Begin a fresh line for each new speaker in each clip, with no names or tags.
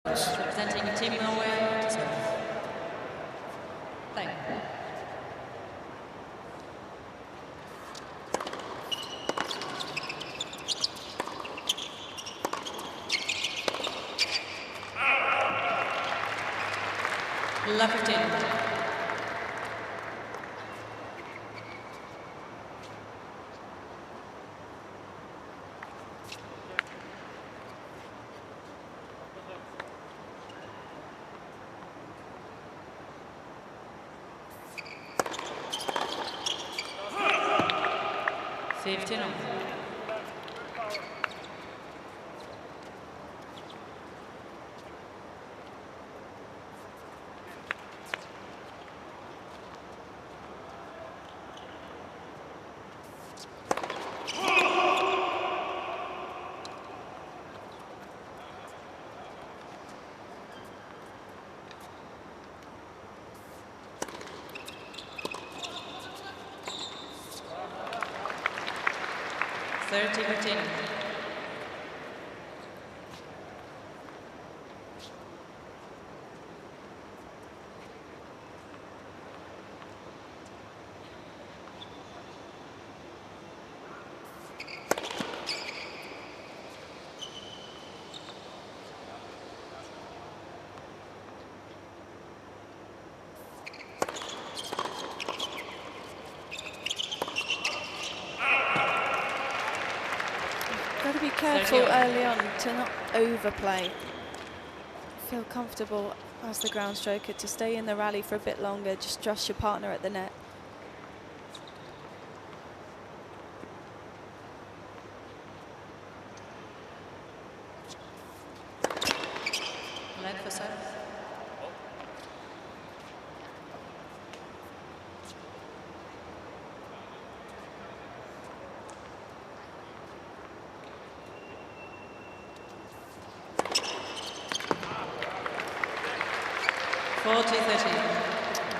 Representing Team Norway to serve. Thank you. La 15.
Got to be careful early on to not overplay. Feel comfortable as the ground stroker to stay in the rally for a bit longer. Just trust your partner at the net.
Led for serve.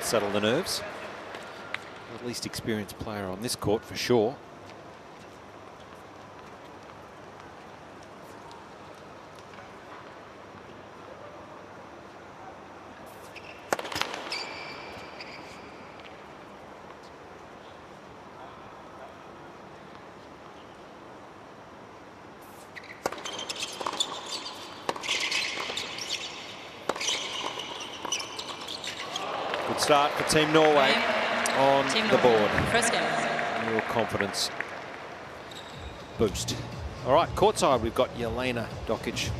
Settle the nerves. The least experienced player on this court for sure. Start for Team Norway on the board. Real confidence boost. All right, courtside, we've got Jelena Dokic.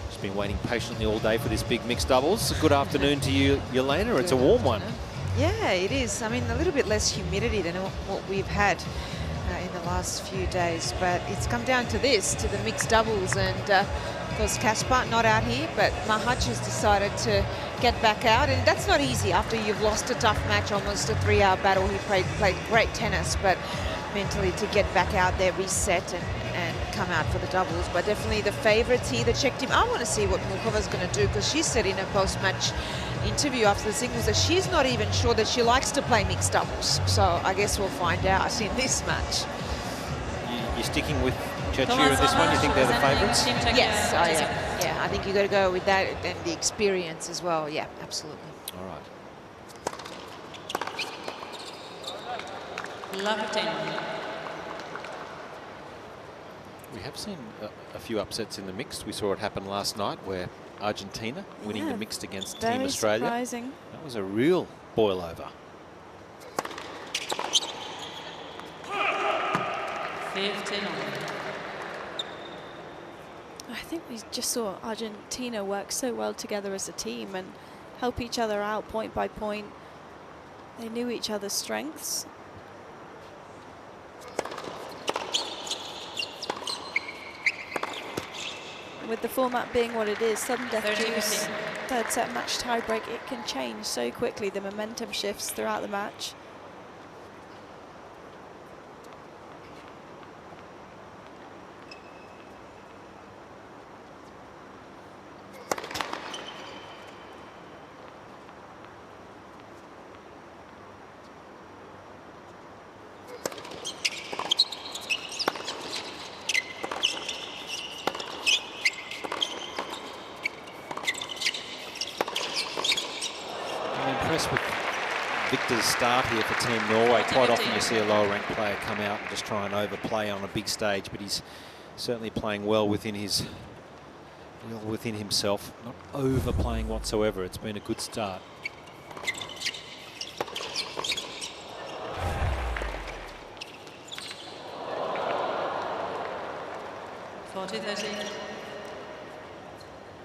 She's been waiting patiently all day for this big mixed doubles. Good afternoon to you, Jelena. It's a warm one.
Yeah, it is. I mean, a little bit less humidity than what we've had in the last few days, but it's come down to this, to the mixed doubles, and of course Kasper not out here, but Machac has decided to get back out, and that's not easy after you've lost a tough match, almost a 3-hour battle. He played great tennis, but mentally to get back out there, reset and come out for the doubles. But definitely the favourites here, the Czech team. I want to see what Muchova's going to do, because she said in a post-match interview after the singles that she's not even sure that she likes to play mixed doubles. So I guess we'll find out in this match.
You're sticking with Chechia in this one? You think they're the favourites?
Yes, I am. Yeah, I think you got to go with that and the experience as well. Yeah, absolutely.
All right. We have seen a few upsets in the mixed. We saw it happen last night where Argentina winning the mixed against Team Australia.
Surprising.
That was a real boil over.
15.
I think we just saw Argentina work so well together as a team and help each other out point by point. They knew each other's strengths. With the format being what it is, sudden death juice, third set match tiebreak, it can change so quickly. The momentum shifts throughout the match.
Viktor's start here for Team Norway. Quite often you see a lower-ranked player come out and just try and overplay on a big stage, but he's certainly playing well within himself, not overplaying whatsoever. It's been a good start.
40-30.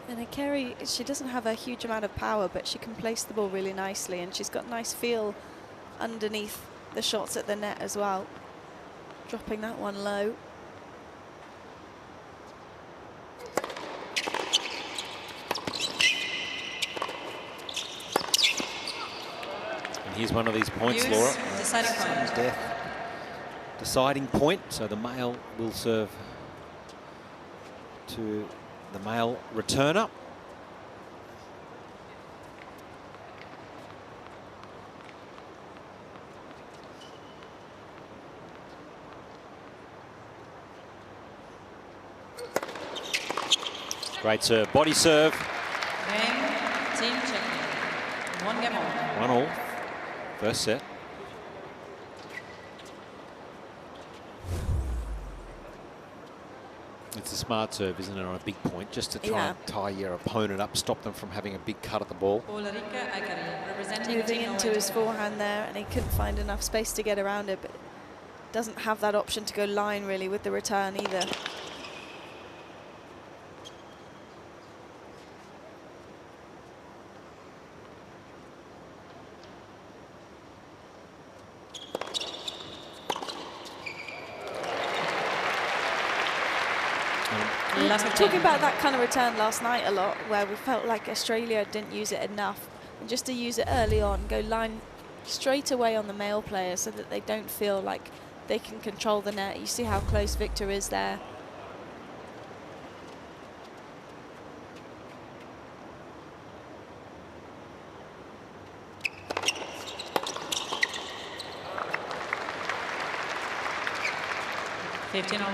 And Eikeri, she doesn't have a huge amount of power, but she can place the ball really nicely, and she's got nice feel underneath the shots at the net as well. Dropping that one low.
And here's one of these points,
Use
Laura.
deciding point.
Death. Deciding point, so the male will serve to the male returner. Great serve, body serve.
Game, team checking. 1 game on.
1-1, first set. It's a smart serve, isn't it, on a big point, just to try and tie your opponent up, stop them from having a big cut at the ball.
Ulrikke, Eikeri, representing
Moving
Team
into
Norway.
his forehand there, and he couldn't find enough space to get around it, but doesn't have that option to go line really with the return either. Talking about that kind of return last night a lot, where we felt like Australia didn't use it enough, and just to use it early on, go line straight away on the male player so that they don't feel like they can control the net. You see how close Viktor is there.
$15.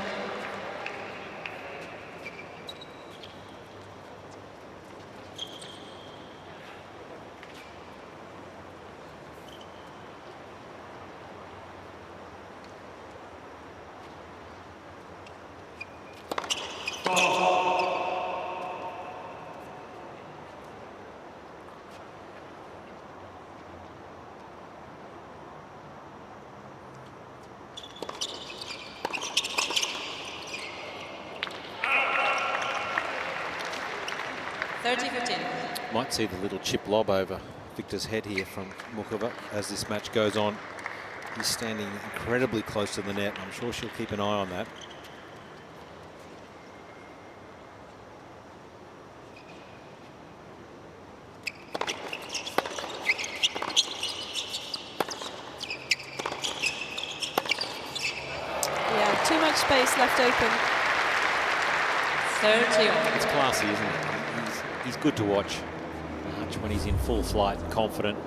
Might see the little chip lob over Viktor's head here from Muchova as this match goes on. He's standing incredibly close to the net. I'm sure she'll keep an eye on that.
Yeah, too much space left open.
30.
It's classy, isn't it? He's good to watch when he's in full flight and confident.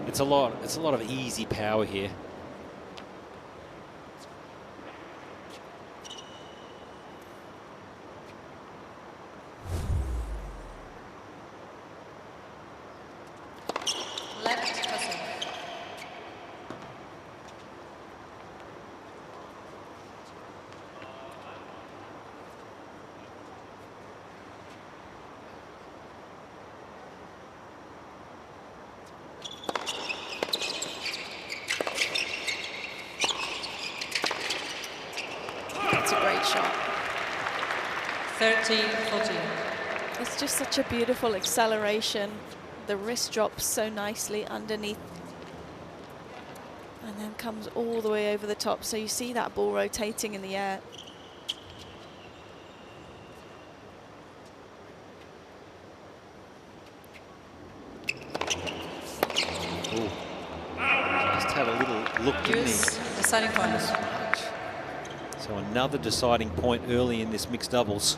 It's a lot of easy power here.
Left hustle.
That's a great shot.
30-40.
It's just such a beautiful acceleration. The wrist drops so nicely underneath and then comes all the way over the top. So you see that ball rotating in the air.
Ooh. Just had a little look, didn't he?
Use deciding point.
So another deciding point early in this mixed doubles.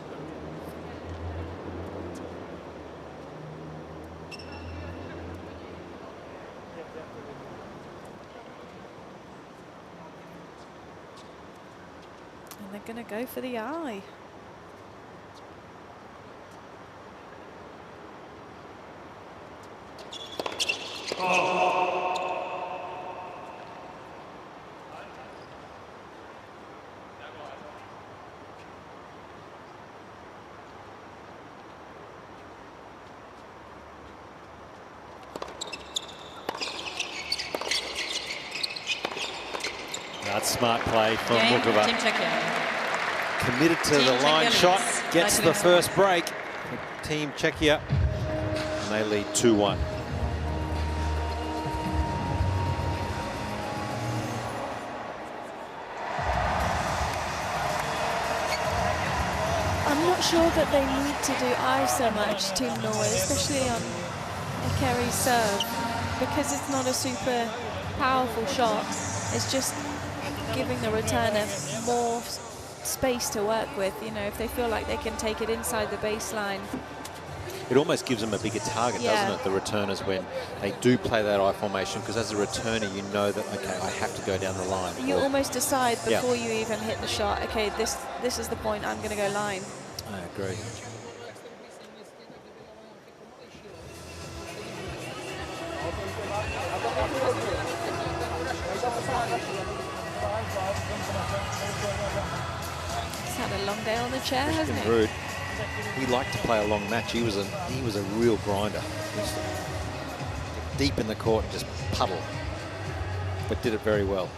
And they're going to go for the eye.
That's smart play from
Game,
Muchova.
Team Czechia.
Committed to
Team
the line
Czechia
shot,
leads.
gets the first break. Team Czechia, and they lead 2-1.
I'm not sure that they need to do I so much, Team Norway, especially on Eikeri's serve, because it's not a super powerful shot. It's just giving the returner more space to work with. You know, if they feel like they can take it inside the baseline.
It almost gives them a bigger target, doesn't it, the returners, when they do play that I formation, because as a returner, you know that, okay, I have to go down the line.
You almost decide before you even hit the shot, okay, this is the point, I'm going to go line.
I agree.
He's had a long day on the chair, hasn't he?
Rude. He liked to play a long match. He was a real grinder. He used to get deep in the court and just puddle, but did it very well.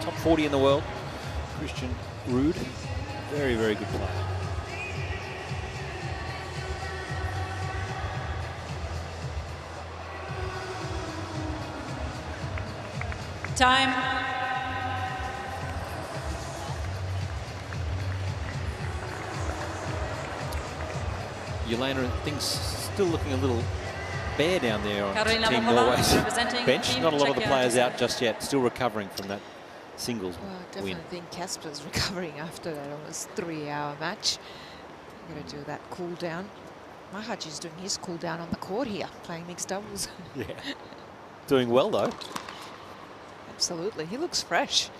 Top 40 in the world, Christian Rude. Very, very good player.
Time.
Yelena, things still looking a little bare down there on
Karolina
Team
Muchova,
Norway's
representing
bench.
Team
Not a lot of the
Czechia
players
today.
out just yet. Still recovering from that singles
Well, I
win.
definitely think Casper's recovering after that almost 3-hour match. Got to do that cool down. Machac is doing his cool down on the court here, playing mixed doubles.
Yeah. Doing well, though.
Absolutely, he looks fresh.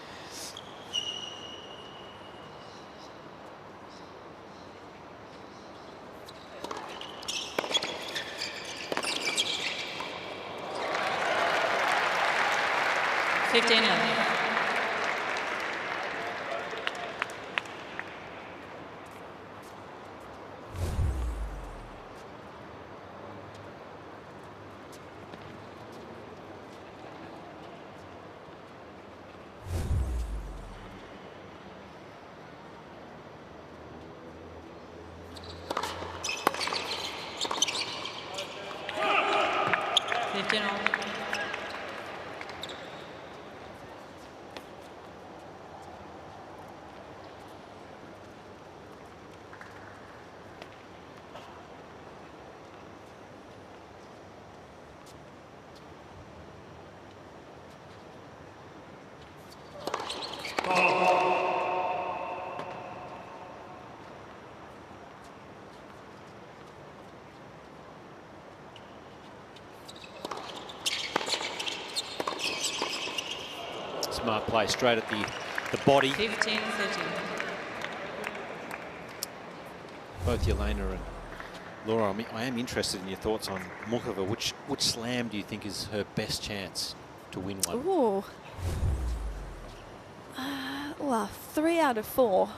Smart play straight at the body.
15-13.
Both Yelena and Laura, I am interested in your thoughts on Muchova. Which slam do you think is her best chance to win one?
Ooh. Well, 3 out of 4,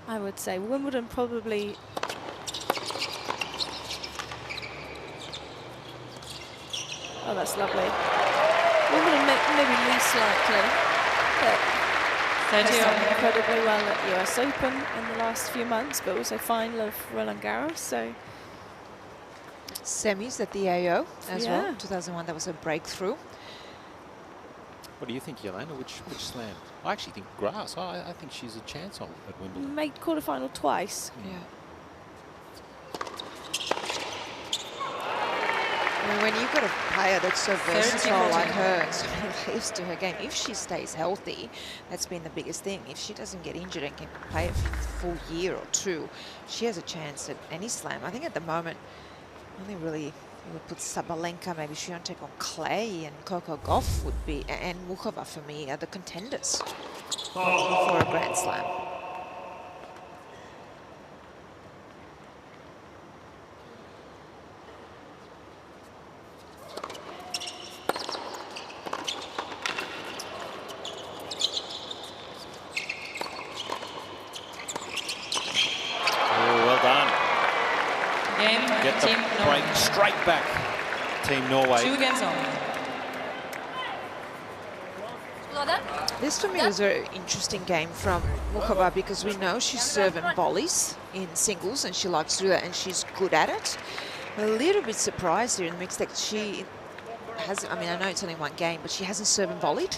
I would say. Wimbledon probably... Oh, that's lovely. Wimbledon maybe least likely, but has done incredibly well at US Open in the last few months, but also final of Roland Garros, so...
Semis at the AO as well, 2001, that was a breakthrough.
What do you think, Yelena? Which slam? I actually think grass. I think she's a chance on at Wimbledon.
Made quarterfinal twice.
Yeah. I mean, when you've got a player that's so versatile like her and so many layers to her game, if she stays healthy, that's been the biggest thing. If she doesn't get injured and can play a full year or two, she has a chance at any slam. I think at the moment, only really you would put Sabalenka, maybe Swiatek on clay, and Coco Gauff would be, and Muchova for me are the contenders for a Grand Slam.
Get the break straight back, Team Norway.
2 games on.
This for me was a very interesting game from Muchova because we know she's serving volleys in singles and she likes to do that and she's good at it. A little bit surprised here in the mixed that she has, I mean, I know it's only one game, but she hasn't served and volleyed.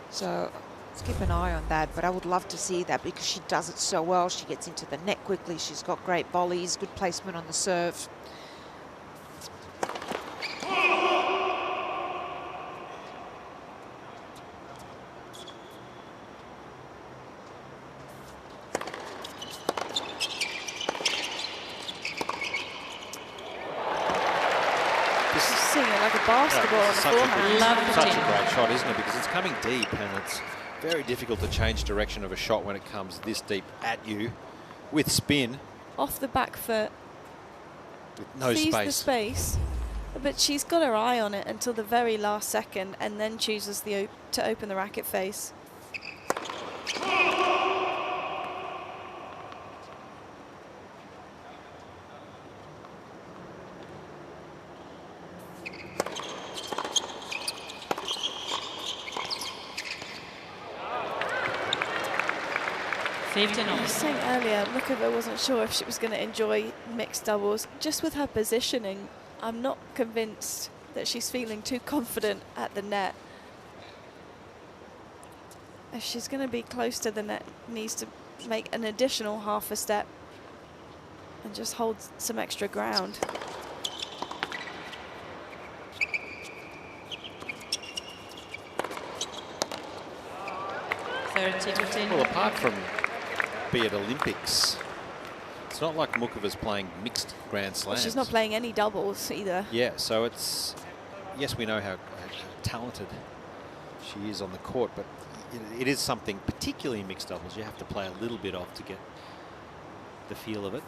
So let's keep an eye on that, but I would love to see that because she does it so well. She gets into the net quickly. She's got great volleys, good placement on the serve.
Basketball on the forehand.
Such a great shot, isn't it? Because it's coming deep and it's very difficult to change direction of a shot when it comes this deep at you with spin.
Off the back foot.
With no
sees
space.
The space. But she's got her eye on it until the very last second and then chooses to open the racket face. I was saying earlier, Muchova wasn't sure if she was going to enjoy mixed doubles. Just with her positioning, I'm not convinced that she's feeling too confident at the net. If she's going to be close to the net, needs to make an additional half a step and just hold some extra ground.
Well, apart from be it Olympics, it's not like Muchova's playing mixed Grand Slams.
Well, she's not playing any doubles either.
Yeah, so it's, yes, we know how talented she is on the court, but it is something, particularly in mixed doubles, you have to play a little bit off to get the feel of it.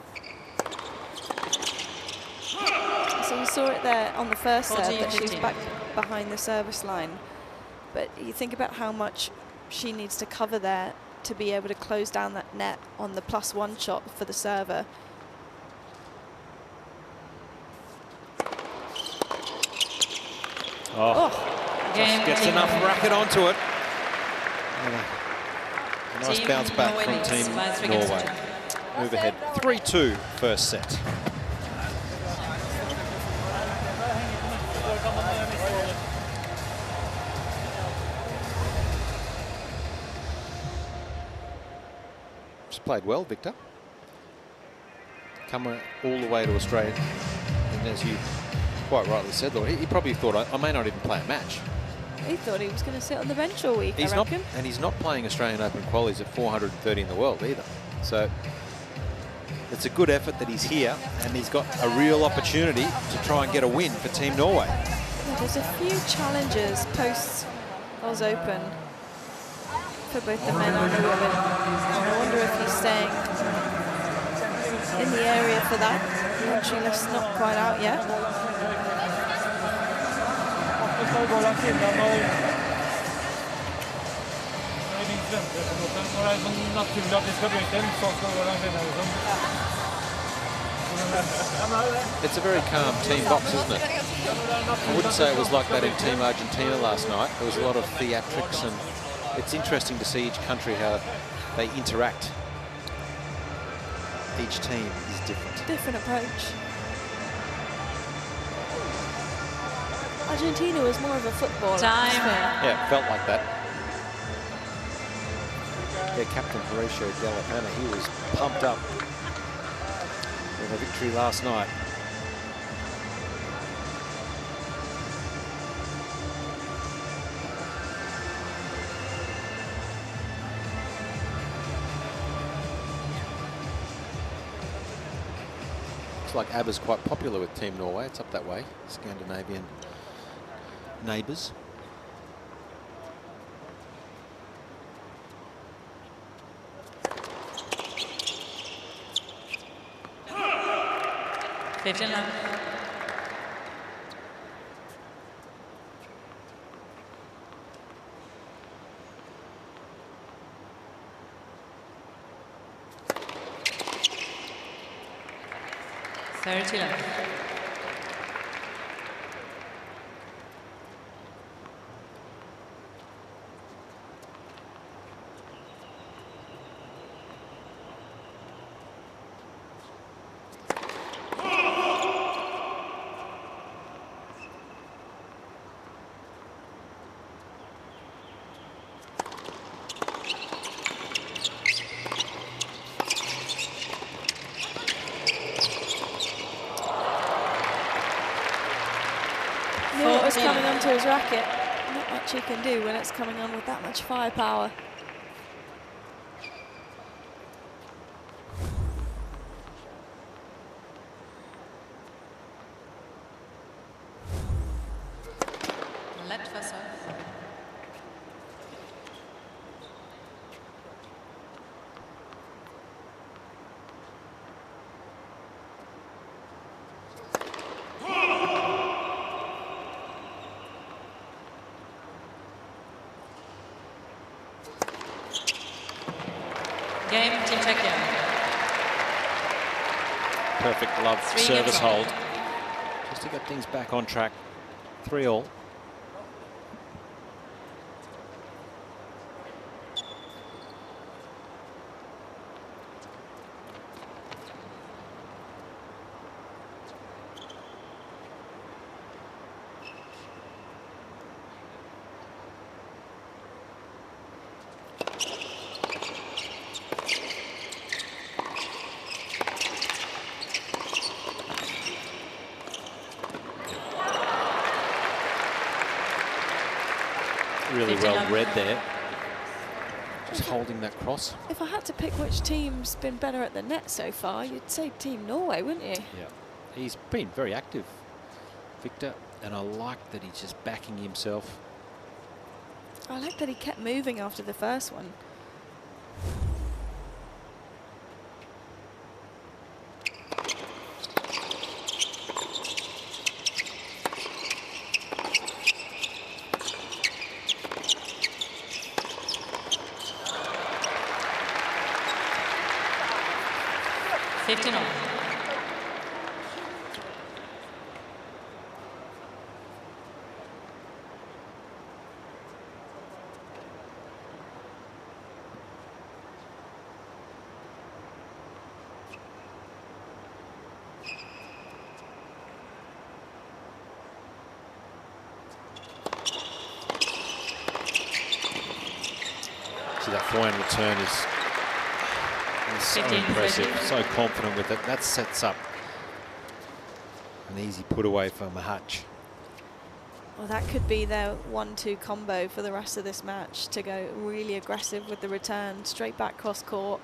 So you saw it there on the first serve that she's back behind the service line. But you think about how much she needs to cover there to be able to close down that net on the +1 shot for the server.
Just gets enough racket onto it. A nice bounce back from Team Norway. Move ahead 3-2 first set. Played well, Viktor. Come all the way to Australia, and as you quite rightly said, Lord, he probably thought I may not even play a match.
He thought he was going to sit on the bench all week, I reckon.
And he's not playing Australian Open qualies at 430 in the world either. So it's a good effort that he's here, and he's got a real opportunity to try and get a win for Team Norway.
Yeah, there's a few challenges post Oz Open for both the men and the women. I wonder if he's staying in the area for that. The entry list's not quite out yet.
It's a very calm team box, isn't it? I wouldn't say it was like that in Team Argentina last night. There was a lot of theatrics, and it's interesting to see each country how they interact. Each team is different.
Different approach. Argentina was more of a football atmosphere.
Yeah, it felt like that. Their captain, Horatio Della Penna, he was pumped up with a victory last night. Looks like ABBA's quite popular with Team Norway. It's up that way, Scandinavian neighbours.
ball's coming onto his racket. Not much he can do when it's coming on with that much firepower.
Let for serve. Game, Team Czechia.
Perfect love
3
service
games on.
hold. Just to get things back on track. 3-all. Really well read there. Just holding that cross.
If I had to pick which team's been better at the net so far, you'd say Team Norway, wouldn't you?
Yeah, he's been very active, Viktor, and I like that he's just backing himself.
I like that he kept moving after the first one.
See, that forehand return is so
15,
impressive,
13.
so confident with it. That sets up an easy put away for Machac.
Well, that could be their 1-2 combo for the rest of this match, to go really aggressive with the return, straight back cross court.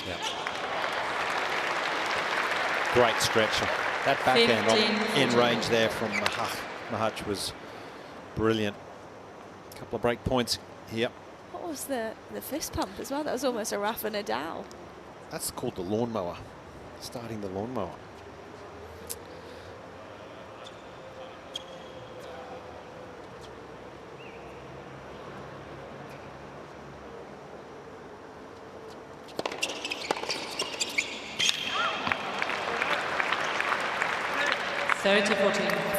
Yeah. Great stretch. That backhand
15,
in range there from Machac was brilliant. A couple of break points here.
What was the fist pump as well? That was almost a Rafa Nadal.
That's called the lawnmower. Starting the lawnmower.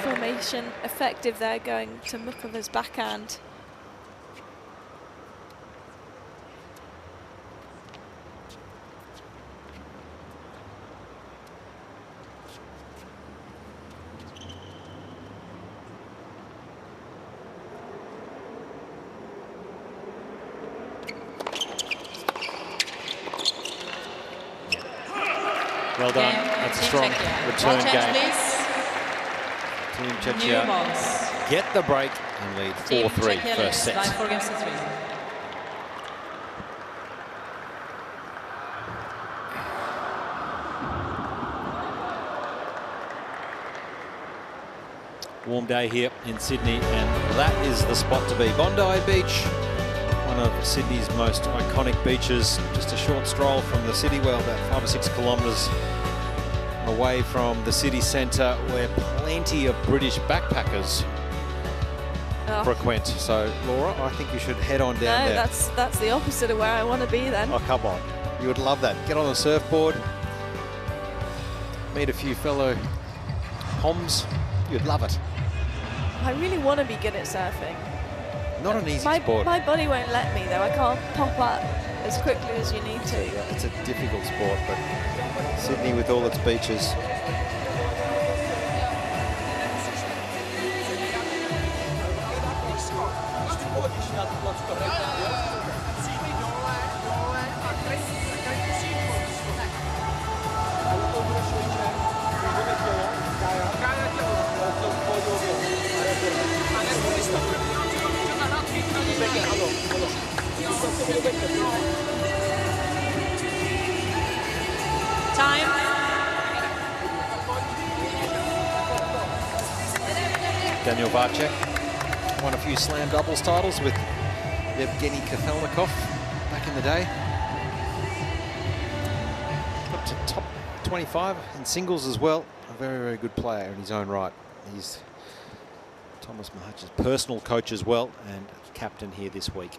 Formation effective there, going to Muchova's backhand.
Well done. That's a strong return game. Team Czechia get the break and lead 4-3 first set. Warm day here in Sydney, and that is the spot to be. Bondi Beach, one of Sydney's most iconic beaches. Just a short stroll from the city, well, about 5 or 6 kilometres away from the city centre, where plenty of British backpackers frequent. So, Laura, I think you should head on down there.
No, that's the opposite of where I want to be then.
Oh, come on. You would love that. Get on a surfboard, meet a few fellow Poms. You'd love it.
I really want to be good at surfing.
Not an easy sport.
My body won't let me, though. I can't pop up as quickly as you need to.
It's a difficult sport, but Sydney, with all its beaches, Daniel Varcek won a few slam doubles titles with Evgeny Kafelnikov back in the day. Got to top 25 in singles as well. A very, very good player in his own right. He's Tomas Machac's personal coach as well and captain here this week.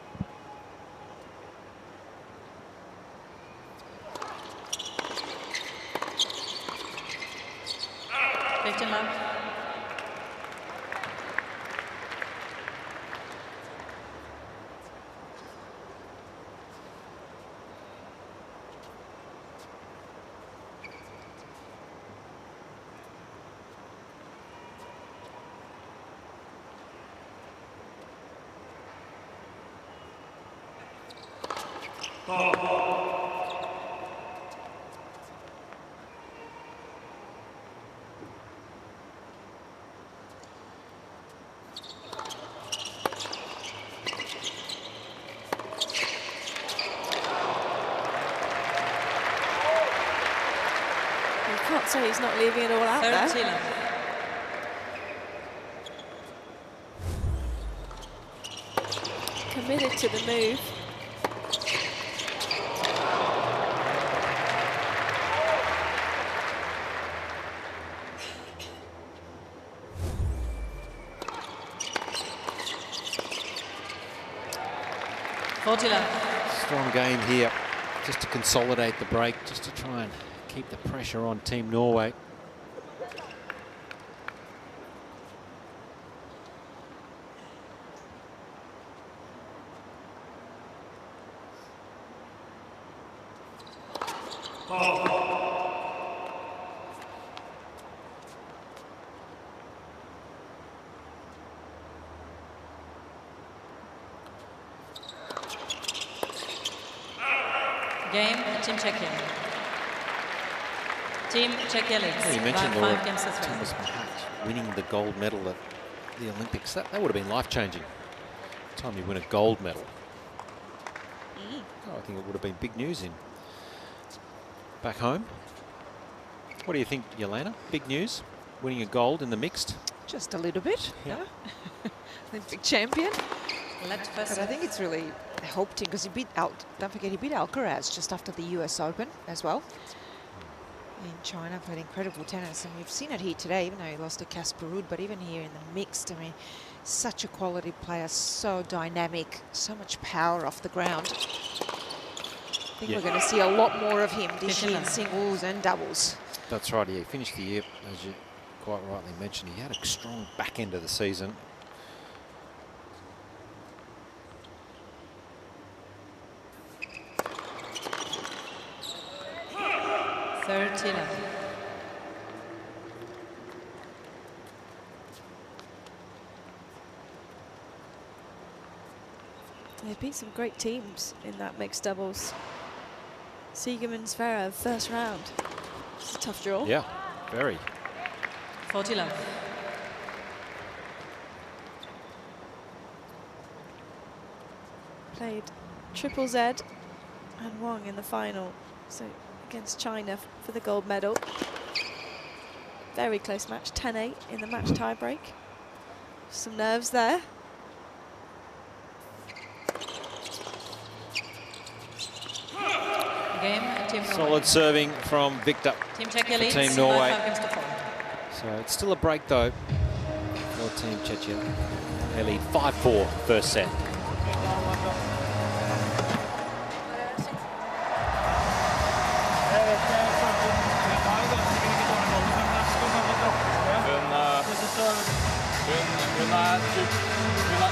Can't say he's not leaving it all out there. Committed to the move.
Strong game here, just to consolidate the break, just to try and keep the pressure on Team Norway.
Game, Team Czechia. Team Czechia leads.
You mentioned
by 5 games to 3.
Tomas Machac winning the gold medal at the Olympics. That would have been life-changing. Time you win a gold medal. Oh, I think it would have been big news in back home. What do you think, Yelena? Big news? Winning a gold in the mixed?
Just a little bit,
yeah.
Olympic champion.
But
I think it's really helped him because he beat don't forget he beat Alcaraz just after the US Open as well. In China, played incredible tennis, and we've seen it here today, even though he lost to Casper Ruud, but even here in the mixed, I mean, such a quality player, so dynamic, so much power off the ground. I think we're going to see a lot more of him this year in singles and doubles.
That's right, he finished the year, as you quite rightly mentioned, he had a strong back end of the season.
They beat some great teams in that mixed doubles. Siegerman Zverev, first round. It's a tough draw.
Yeah, very.
40 love.
Played Triple Z and Wang in the final. So against China for the gold medal. Very close match, 10-8 in the match tiebreak. Some nerves there.
Solid serving from Viktor
Team Czechia
for
leads
Team Norway.
by 5 games to 4.
So it's still a break though for Team Czechia. They lead 5-4 first set.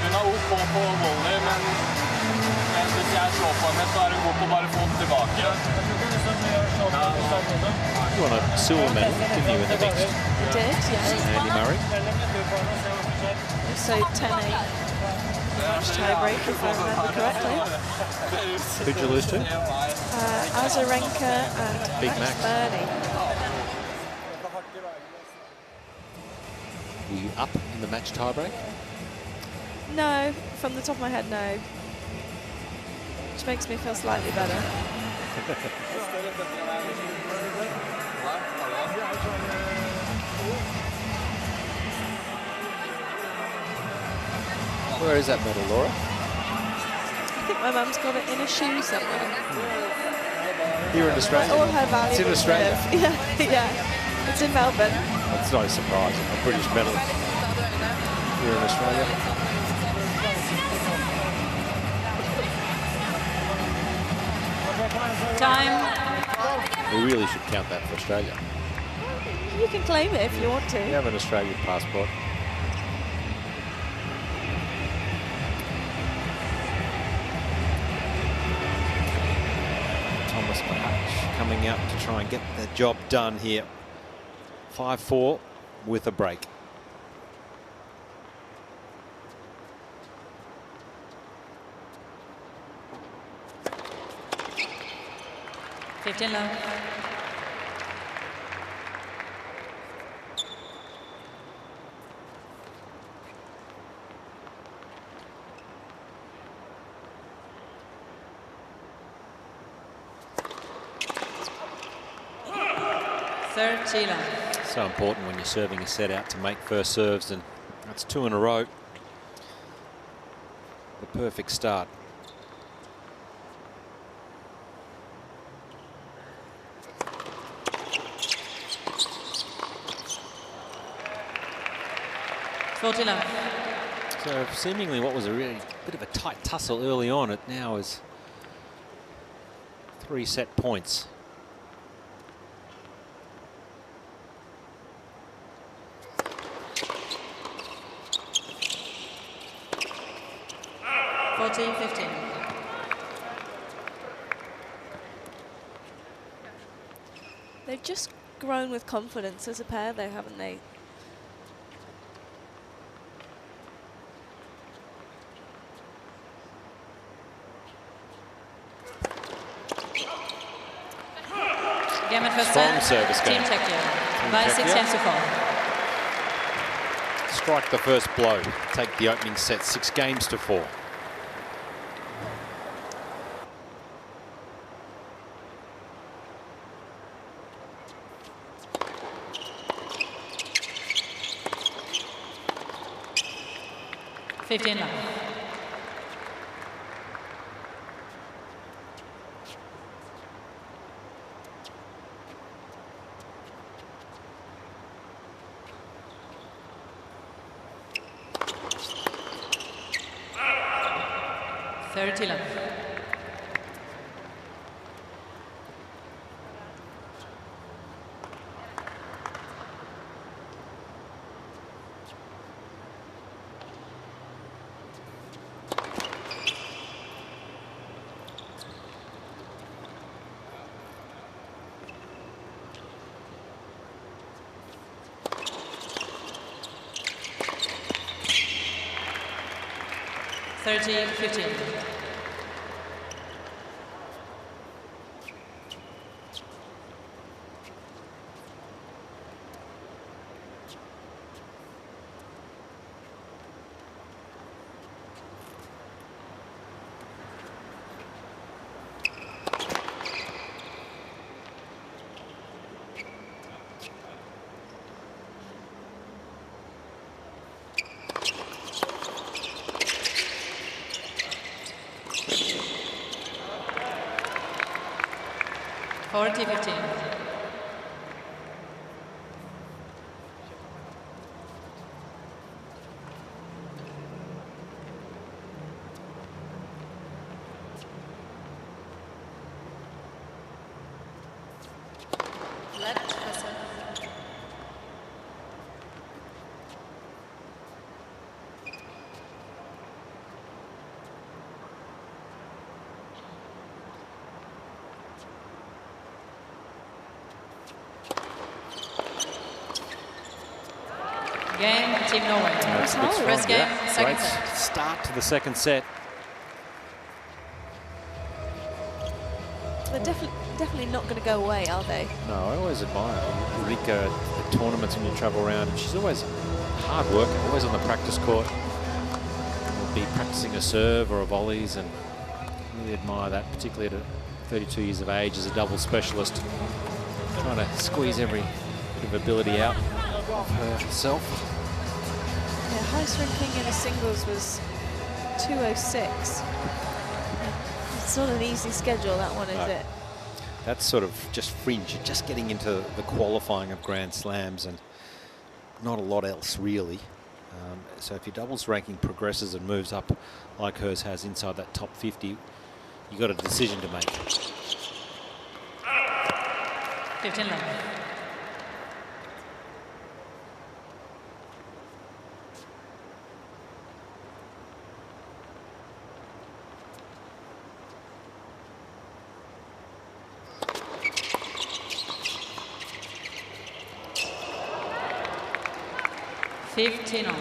Hun er OK på volley, men hvis jeg slår på henne, så er hun god på bare å få den tilbake.
You won a silver medal, didn't you, in the mixed?
You did, yes.
Andy Murray.
So 10-8 match tiebreak, if I remember correctly.
Who'd you lose to?
Azarenka and
Big Max.
Burney.
Were you up in the match tiebreak?
No, from the top of my head, no. Which makes me feel slightly better.
Where is that medal, Laura?
I think my mum's got it in a shoe somewhere.
Here in Australia?
All her valuables.
It's in Australia?
Yeah, yeah. It's in Melbourne.
That's not a surprise. A British medalist here in Australia.
Time.
We really should count that for Australia.
You can claim it if you want to.
We have an Australian passport. Tomas Machac coming out to try and get the job done here. 5-4 with a break.
Love.
So important when you're serving a set out to make first serves, and that's 2 in a row. The perfect start. So seemingly what was a really bit of a tight tussle early on, it now is 3 set points.
They've just grown with confidence as a pair, though, haven't they?
Strong service game.
Team check here. By 6 games to 4.
Strike the first blow. Take the opening set 6 games to 4.
Love. Love. Game, Team Norway.
That's a bit strong.
First game,
Yeah.
second
Great
set.
start to the second set.
They're definitely not going to go away, are they?
No, I always admire Ulrikke at the tournaments when you travel around, and she's always a hard worker, always on the practice court. Will be practicing a serve or a volleys, and really admire that, particularly at 32 years of age as a double specialist, trying to squeeze every bit of ability out of herself.
Yeah, highest ranking in a singles was 2:06. It's not an easy schedule, that one, is it?
That's sort of just fringe. You're just getting into the qualifying of Grand Slams and not a lot else really. So if your doubles ranking progresses and moves up like hers has inside that top 50, you've got a decision to make.
15 love. Fifteen on.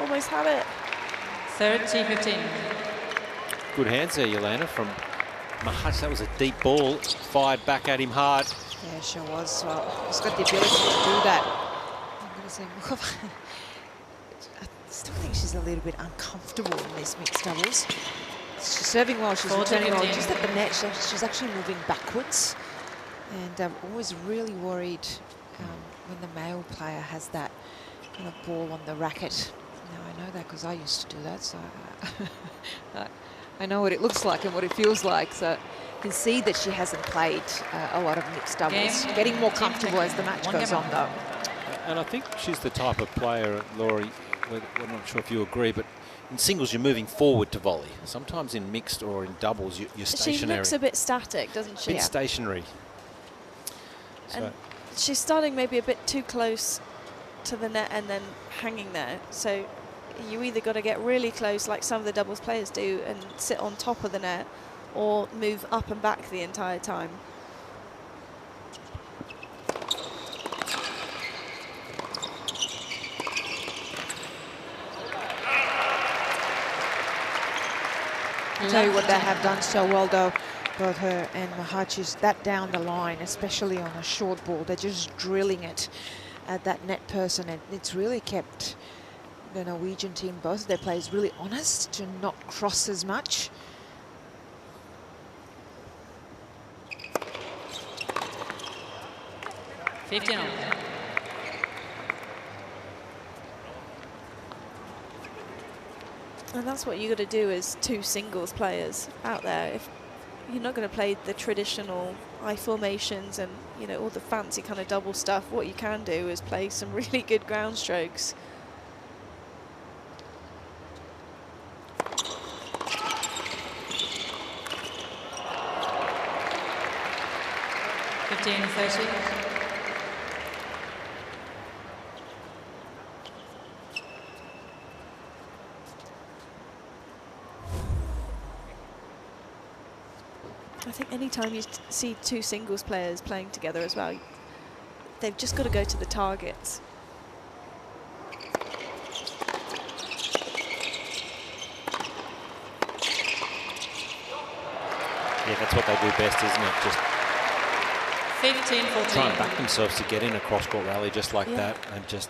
Almost had it.
30-15.
Good hands there, Yelena, from Machac. That was a deep ball, fired back at him hard.
Yeah, sure was. Well, he's got the ability to do that. I'm going to say Muchova. I still think she's a little bit uncomfortable in these mixed doubles. She's serving well, she's returning well. Just at the net, she's actually moving backwards. And I'm always really worried when the male player has that kind of ball on the racket. Now, I know that because I used to do that, so I know what it looks like and what it feels like. So you can see that she hasn't played a lot of mixed doubles. Getting more comfortable as the match goes on, though.
And I think she's the type of player, Laurie, I'm not sure if you agree, but in singles you're moving forward to volley. Sometimes in mixed or in doubles you're stationary.
She looks a bit static, doesn't she?
A bit stationary. So
and she's starting maybe a bit too close to the net and then hanging there. So you either got to get really close, like some of the doubles players do, and sit on top of the net, or move up and back the entire time.
I'll tell you what they have done so well, though, both her and Machac, is that down the line, especially on a short ball. They're just drilling it at that net person, and it's really kept the Norwegian team, both of their players, really honest to not cross as much.
And that's what you got to do as two singles players out there. If you're not going to play the traditional I formations and, you know, all the fancy kind of double stuff, what you can do is play some really good ground strokes. I think anytime you see two singles players playing together as well, they've just got to go to the targets.
yeah, that's what they do best, isn't it? Just
15-14.
try and back themselves to get in a cross-court rally just like that, and just...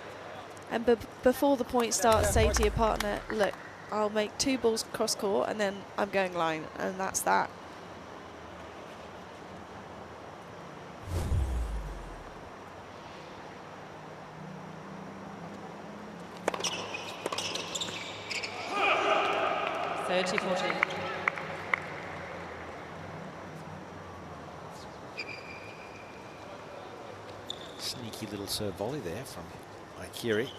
And before the point starts, say to your partner, look, I'll make two balls cross-court and then I'm going line, and that's that.
Sneaky little serve volley there from Eikeri.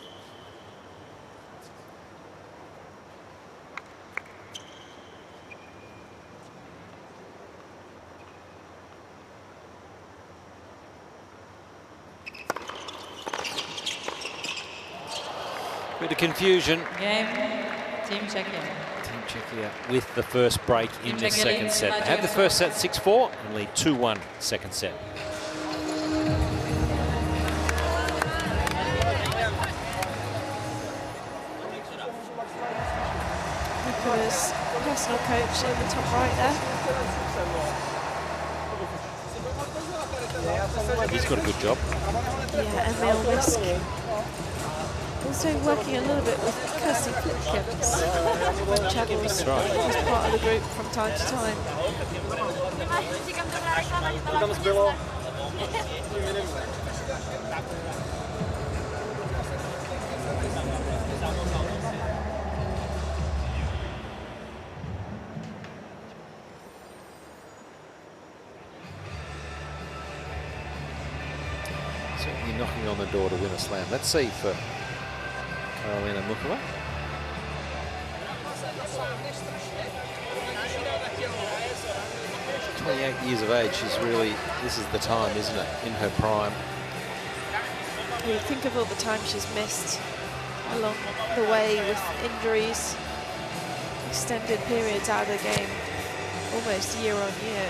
Bit of confusion.
Game, Team Czechia.
Team Czechia with the first break in the
Czechia
second
leads
set.
by
They have the first set 6-4 and lead 2-1 second set.
Nicholas, personal coach in the top right there.
He's got a good job.
Yeah, Emil Risk. Also working a little bit with Kirsty Flipkins when Chadwell's
That's right.
was part of the group from time to time.
Certainly knocking on the door to win a slam. Let's see for Karolina Muchova. 28 years of age. She's really, this is the time, isn't it, in her prime.
You think of all the time she's missed along the way with injuries, extended periods out of the game, almost year on year.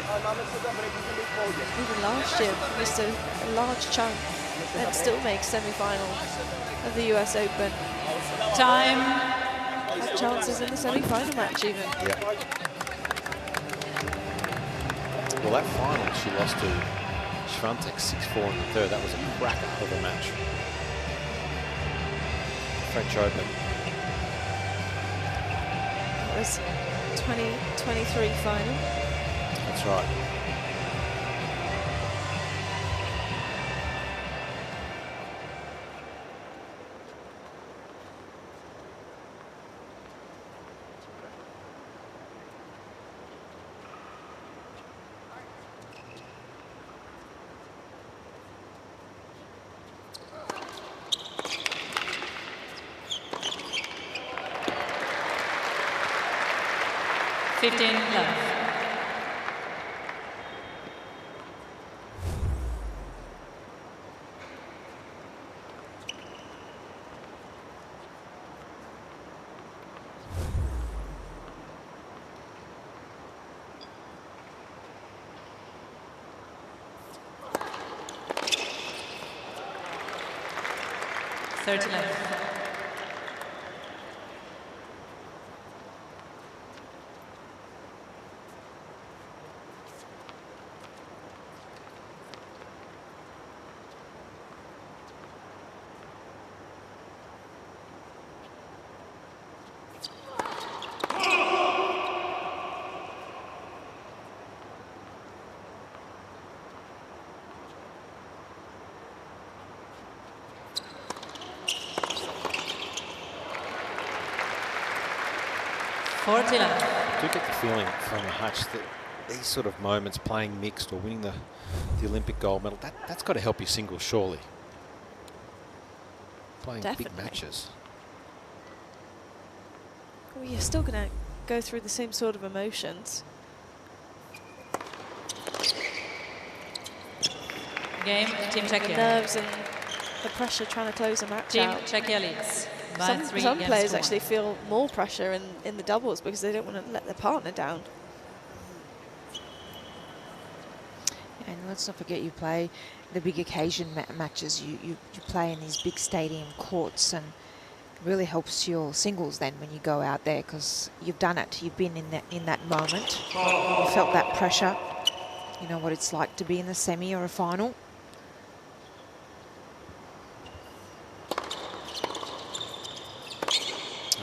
Even last year, missed a large chunk and still makes semi-final of the US Open.
Time.
Had chances in the semi-final match even.
Yeah. Well, that final she lost to Swiatek 6-4 in the third. That was a cracker of a match. French Open.
It was 2023 final.
That's right.
Love. Love.
I do get the feeling from Machac that these sort of moments, playing mixed or winning the Olympic gold medal, that's got to help you singles, surely. Playing big matches.
Well, you're still going to go through the same sort of emotions.
Game, Team Czechia.
Nerves and the pressure trying to close a match
Team
out.
Czechia leads.
Some players actually feel more pressure in the doubles because they don't want to let their partner down.
And let's not forget, you play the big occasion matches. You play in these big stadium courts, and it really helps your singles then when you go out there, because you've done it. You've been in that moment. You felt that pressure. You know what it's like to be in the semi or a final.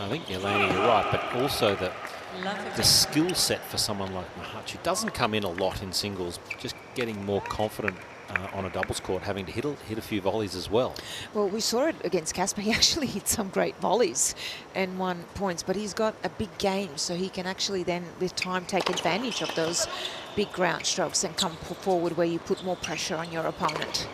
I think, Eleni, you're right, but also the skill set for someone like Machac, who doesn't come in a lot in singles, just getting more confident on a doubles court, having to hit a few volleys as well.
Well, we saw it against Casper. He actually hit some great volleys and won points, but he's got a big game, so he can actually then, with time, take advantage of those big ground strokes and come forward where you put more pressure on your opponent.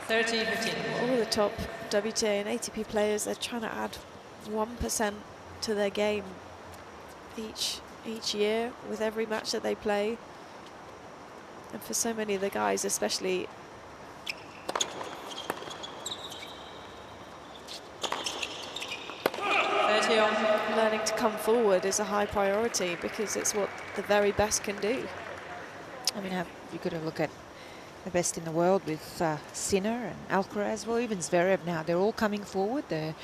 All the top WTA and ATP players, they're trying to add 1% to their game each each year with every match that they play. And for so many of the guys, especially, learning to come forward is a high priority because it's what the very best can do.
I mean, you've got to look at the best in the world with Sinner and Alcaraz, well, even Zverev now. They're all coming forward. They're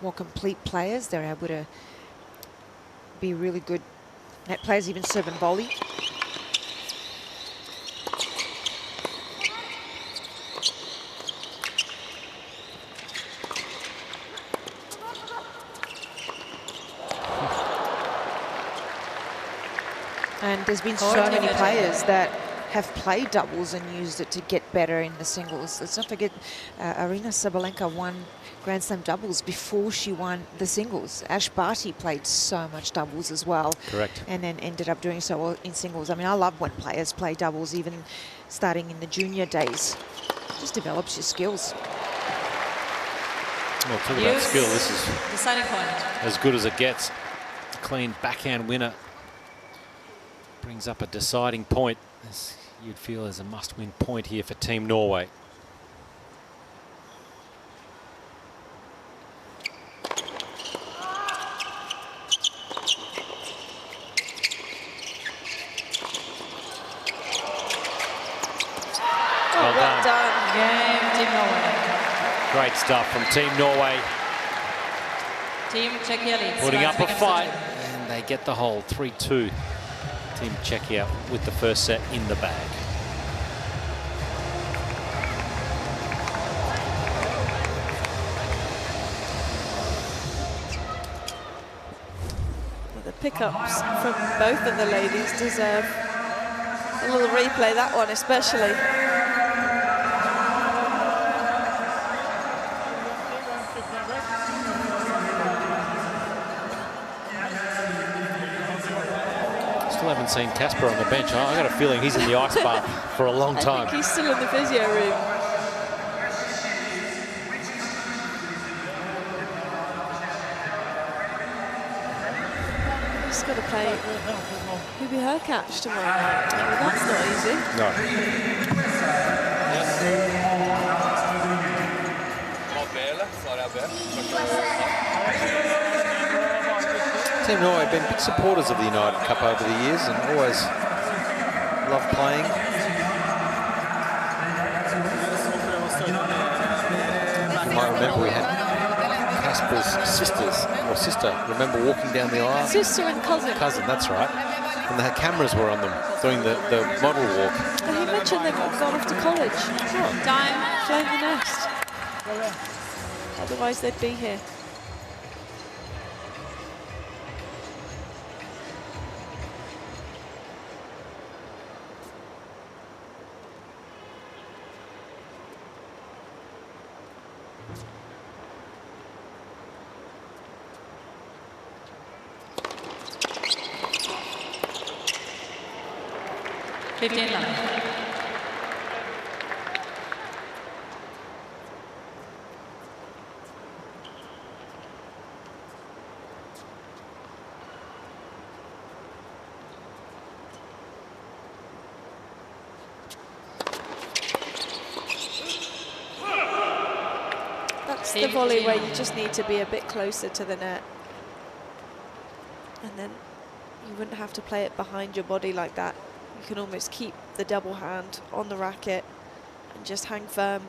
more complete players. They're able to be really good net players, even serve and volley. And there's been so many players that have played doubles and used it to get better in the singles. Let's not forget Aryna Sabalenka won Grand Slam doubles before she won the singles. Ash Barty played so much doubles as well.
Correct.
And then ended up doing so well in singles. I mean, I love when players play doubles, even starting in the junior days. It just develops your skills.
Well, talk about skill. This is
deciding point.
As good as it gets. Clean backhand winner. Brings up a deciding point, as you'd feel is a must-win point here for Team Norway.
Well done.
Game, Team Norway.
Great stuff from Team Norway.
Team Czechia leads.
Putting up a fight, and they get the hold, 3-2. Team Czechia with the first set in the bag.
The pickups from both of the ladies deserve a little replay, that one especially.
Still haven't seen Casper on the bench. I got a feeling he's in the ice bath for a long time.
I think he's still in the physio room. He's got to play who'll be her catch tomorrow night. Well, that's not easy.
No. Team Norway have been big supporters of the United Cup over the years and always love playing. You might remember we had Casper's sister, remember walking down the aisle?
Sister and cousin.
Cousin, that's right. And the cameras were on them doing the model walk.
Well, he mentioned they've gone off to college.
Oh.
Time, flown the nest. Otherwise they'd be here. That's the volley where you just need to be a bit closer to the net. And then you wouldn't have to play it behind your body like that. You can almost keep the double hand on the racket and just hang firm.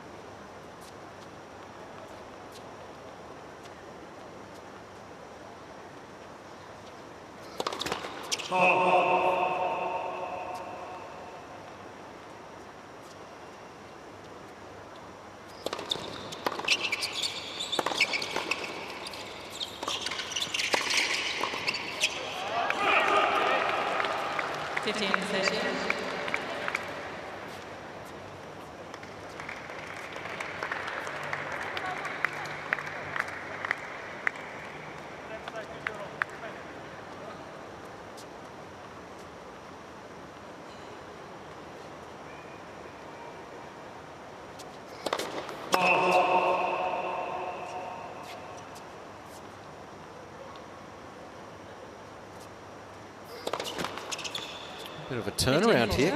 Bit of a turnaround here.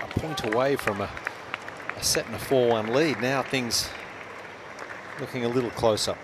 A point away from a set and a 4-1 lead. Now things looking a little closer.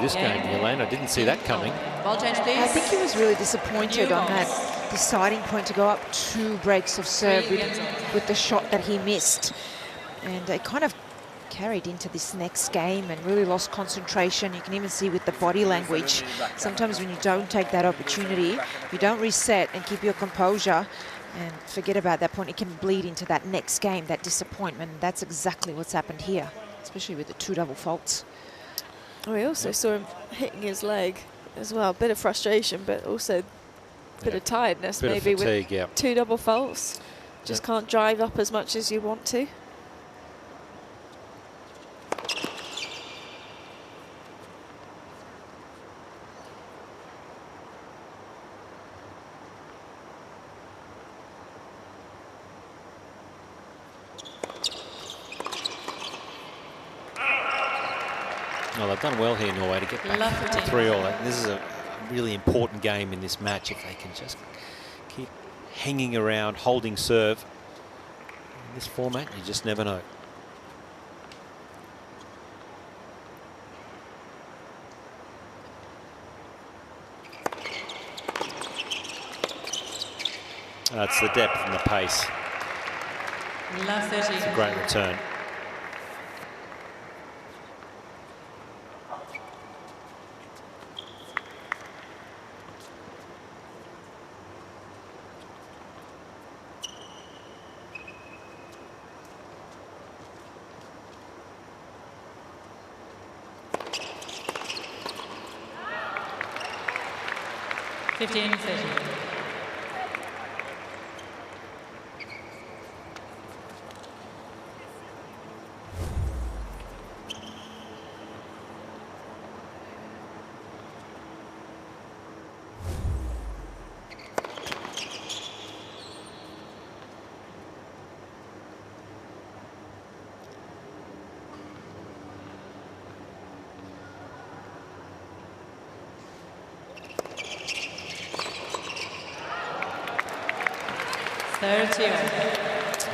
This game, Elena, didn't see that coming.
Ball change, please.
I think he was really disappointed on that deciding point to go up 2 breaks of serve with the shot that he missed. And it kind of carried into this next game and really lost concentration. You can even see with the body language, sometimes when you don't take that opportunity, you don't reset and keep your composure and forget about that point, it can bleed into that next game, that disappointment. And that's exactly what's happened here, especially with the 2 double faults.
We also saw him hitting his leg as well. A bit of frustration, but also a bit of tiredness,
bit
maybe
of fatigue,
with 2 double faults. Just can't drive up as much as you want to.
Well, they've done well here, Norway, to get back to 3-all. This is a really important game in this match if they can just keep hanging around, holding serve. In this format, you just never know. That's the depth and the pace. It's a great return.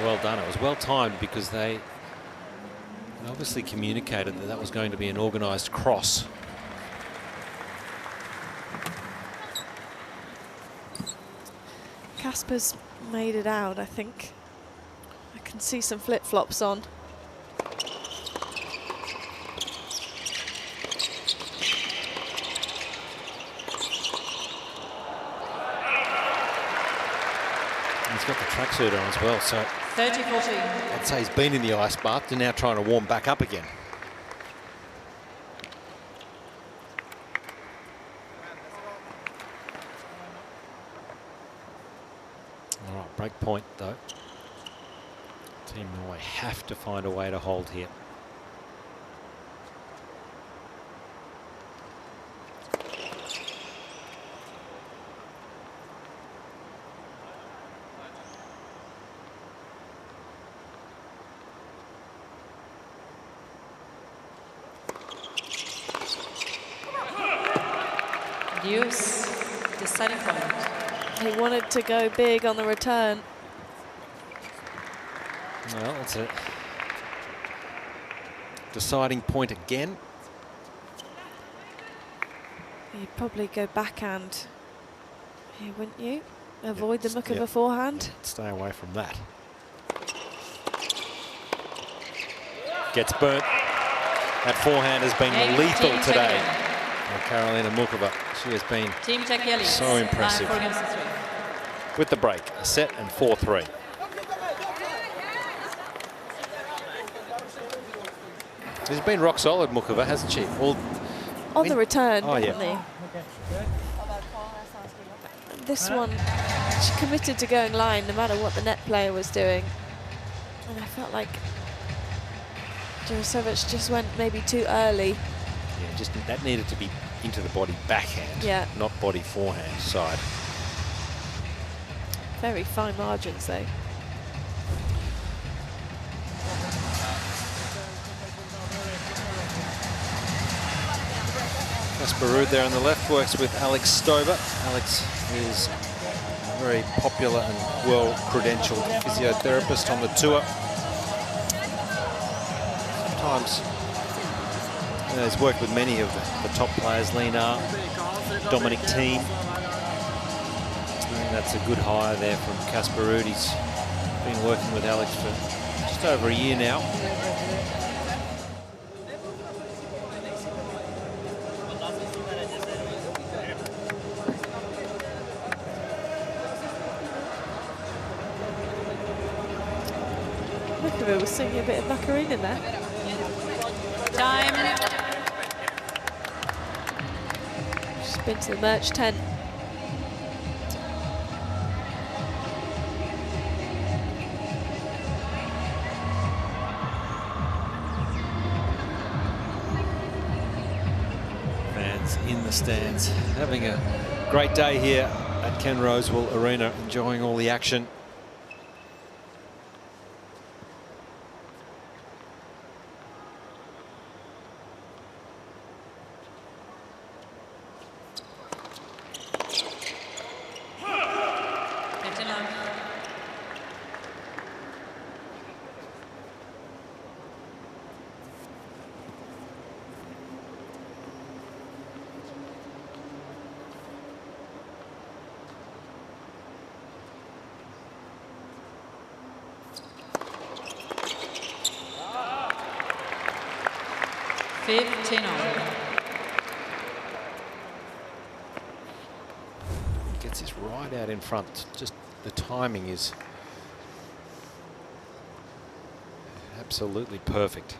Well done. It was well timed because they obviously communicated that that was going to be an organised cross.
Casper's made it out, I think. I can see some flip-flops on.
Got the tracksuit on as well, so
30-14.
I'd say he's been in the ice bath and now trying to warm back up again. All right, break point though. Team Norway have to find a way to hold here.
Deciding point.
He wanted to go big on the return.
Well, it's a deciding point again.
You'd probably go backhand here, wouldn't you? Avoid the Muchova forehand.
Stay away from that. Gets burnt. That forehand has been lethal today. Karolina Muchova, she has been so impressive. With the break, a set and 4-3. She's been rock solid, Muchova, hasn't she?
On the return,
yeah.
This one, she committed to going line no matter what the net player was doing. And I felt like Durasovic just went maybe too early.
Yeah, just that needed to be into the body backhand,
Yeah.
not body forehand side.
Very fine margins though.
Kasparud there on the left works with Alex Stover. Alex is a very popular and well-credentialed physiotherapist on the tour. Sometimes he's worked with many of the top players, Lena, Dominic Thiem. I think that's a good hire there from Kasparud. He's been working with Alex for just over a year now.
Muchova was singing a bit of Macarena there.
Time.
She's been to the merch tent.
Fans in the stands having a great day here at Ken Rosewall Arena, enjoying all the action. Gets this right out in front. Just the timing is absolutely perfect.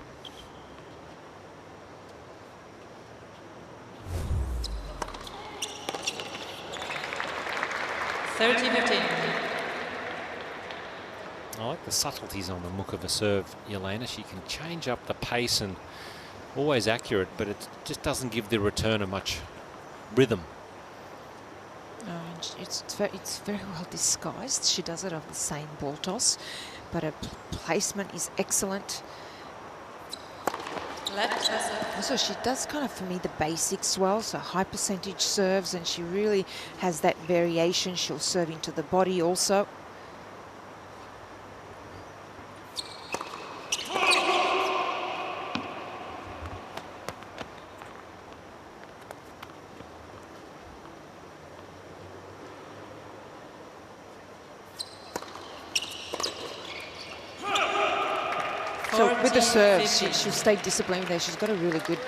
I like the subtleties on the Muchova serve, Yelena. She can change up the pace and always accurate, but it just doesn't give the returner much rhythm.
It's very well disguised. She does it off the same ball toss, but her placement is excellent. Also, she does kind of, for me, the basics well, so high percentage serves, and she really has that variation. She'll serve into the body also. So with the serve, she'll stay disciplined there. She's got a really good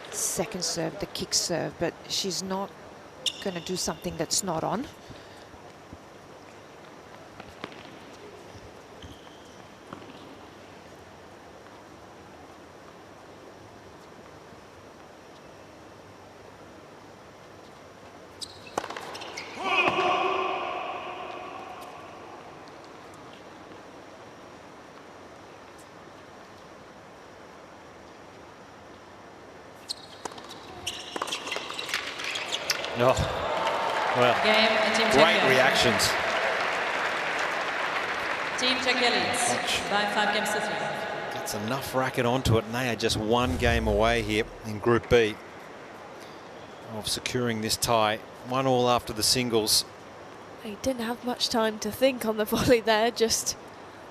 second serve, the kick serve, but she's not going to do something that's not on.
Oh, well, great reactions.
Team Czech leads by 5 games to 3.
Gets enough racket onto it, and they are just one game away here in Group B of securing this tie. 1-1 after the singles.
He didn't have much time to think on the volley there, just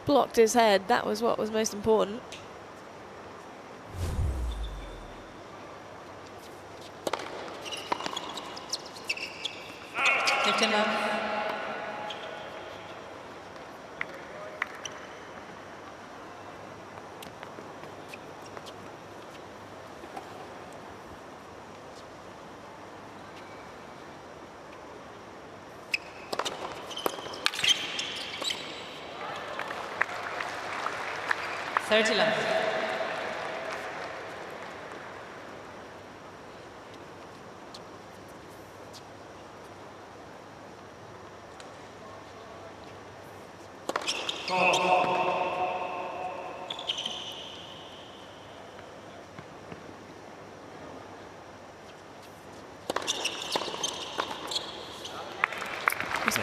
blocked his head. That was what was most important.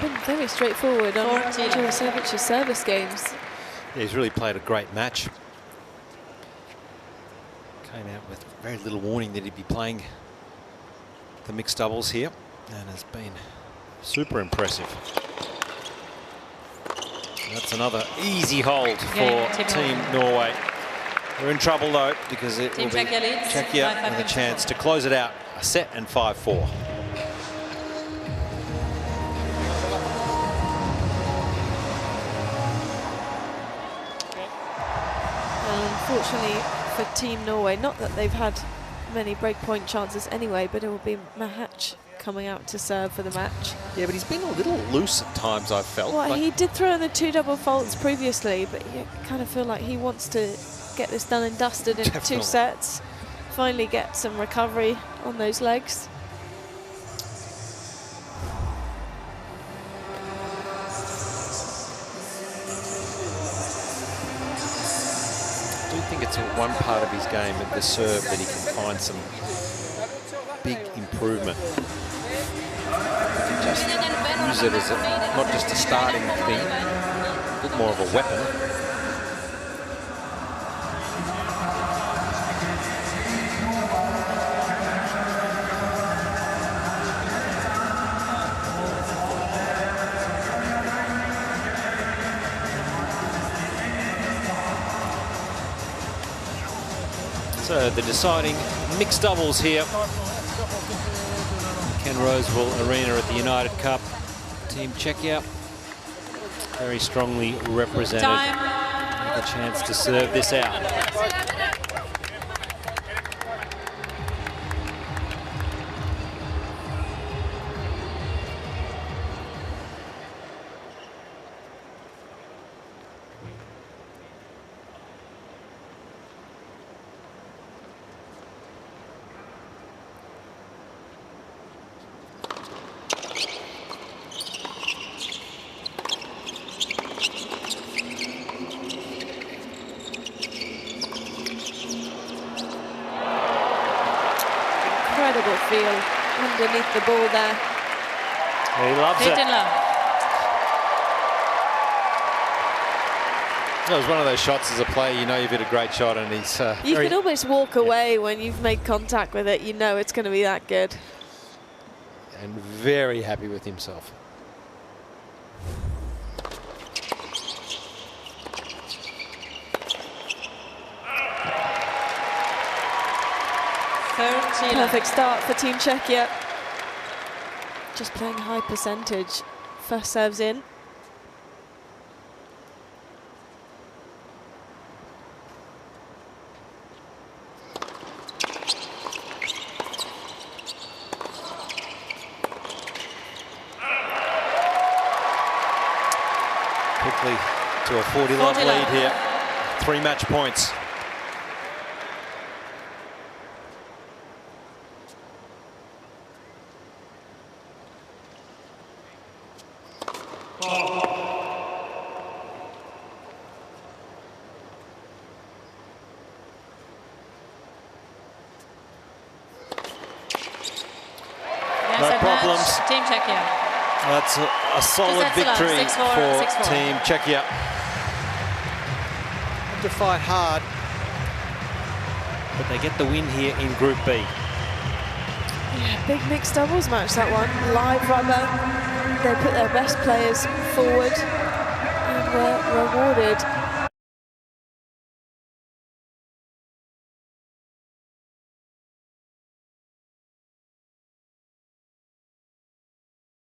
been very straightforward on
14.
Durasovic's service games.
Yeah, he's really played a great match. Came out with very little warning that he'd be playing the mixed doubles here, and has been super impressive. That's another easy hold for Team Norway. They're in trouble though, because it will be Czechia with a chance to close it out, a set and 5-4.
Unfortunately for Team Norway, not that they've had many breakpoint chances anyway, but it will be Machac coming out to serve for the match.
Yeah, but he's been a little loose at times, I've felt.
Well,
like
he did throw in the 2 double faults previously, but you kind of feel like he wants to get this done and dusted in
Definitely.
2 sets. Finally get some recovery on those legs.
I do think it's one part of his game at the serve that he can find some big improvement. Just use it as not just a starting thing, a bit more of a weapon. So the deciding mixed doubles here. Ken Rosewall Arena at the United Cup. Team Czechia very strongly represented. With a chance to serve this out.
Incredible feel underneath the ball there.
He loves it. That was one of those shots as a player, you know you've hit a great shot, and he's
You can almost walk away when you've made contact with it. You know it's going to be that good.
and very happy with himself.
Perfect start for Team Czechia. Just playing high percentage. First serves in.
Quickly to a 40-love lead here. 3 match points. No problems.
Team Czechia.
That's a solid victory for Team Czechia. Had to fight hard, but they get the win here in Group B.
Yeah, big mixed doubles match, that one. Live rubber. They put their best players forward and were rewarded